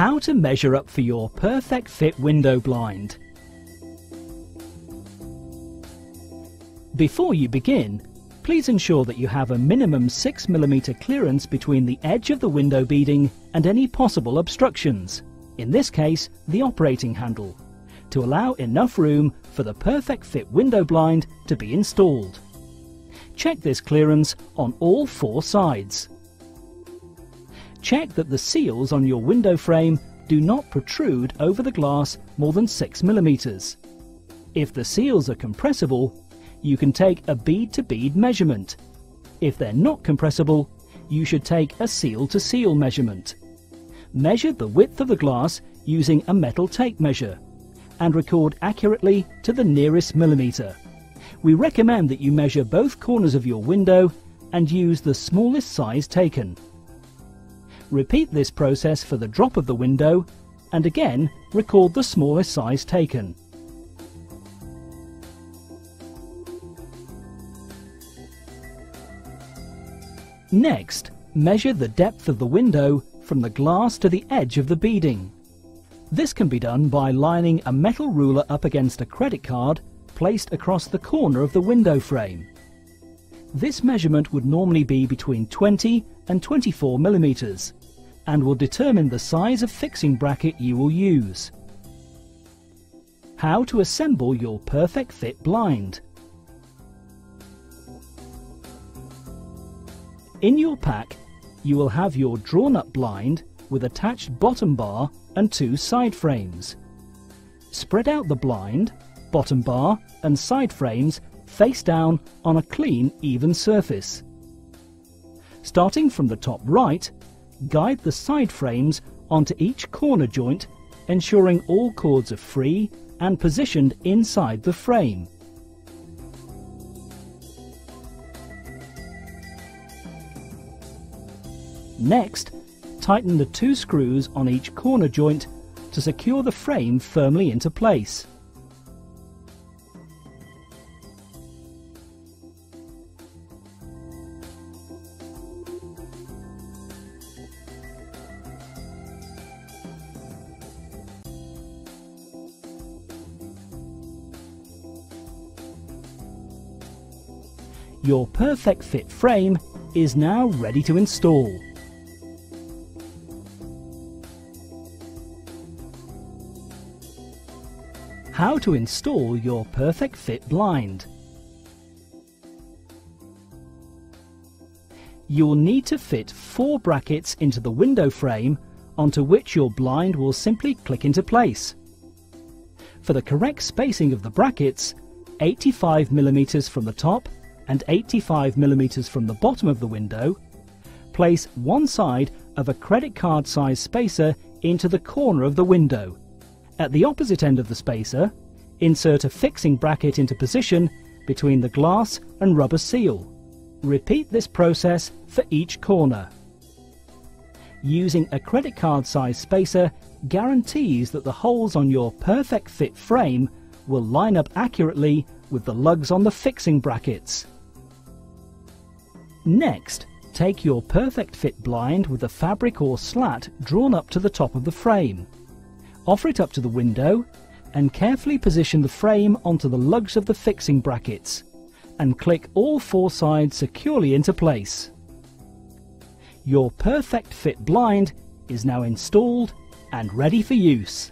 How to measure up for your perfect fit window blind. Before you begin, please ensure that you have a minimum 6mm clearance between the edge of the window beading and any possible obstructions, in this case the operating handle, to allow enough room for the perfect fit window blind to be installed. Check this clearance on all 4 sides. Check that the seals on your window frame do not protrude over the glass more than 6mm. If the seals are compressible, you can take a bead-to-bead measurement. If they're not compressible, you should take a seal-to-seal measurement. Measure the width of the glass using a metal tape measure and record accurately to the nearest millimetre. We recommend that you measure both corners of your window and use the smallest size taken. Repeat this process for the drop of the window and again record the smallest size taken. Next, measure the depth of the window from the glass to the edge of the beading. This can be done by lining a metal ruler up against a credit card placed across the corner of the window frame. This measurement would normally be between 20 and 24mm and will determine the size of fixing bracket you will use. How to assemble your perfect fit blind. In your pack, you will have your drawn-up blind with attached bottom bar and 2 side frames. Spread out the blind, bottom bar and side frames face down on a clean, even surface. Starting from the top right, guide the side frames onto each corner joint, ensuring all cords are free and positioned inside the frame. Next, tighten the 2 screws on each corner joint to secure the frame firmly into place. Your perfect fit frame is now ready to install. How to install your perfect fit blind. You will need to fit 4 brackets into the window frame onto which your blind will simply click into place. For the correct spacing of the brackets, 85mm from the top and 85mm from the bottom of the window, place one side of a credit card size spacer into the corner of the window. At the opposite end of the spacer, insert a fixing bracket into position between the glass and rubber seal. Repeat this process for each corner. Using a credit card size spacer guarantees that the holes on your perfect fit frame will line up accurately with the lugs on the fixing brackets. Next, take your perfect fit blind with a fabric or slat drawn up to the top of the frame. Offer it up to the window and carefully position the frame onto the lugs of the fixing brackets and click all 4 sides securely into place. Your perfect fit blind is now installed and ready for use.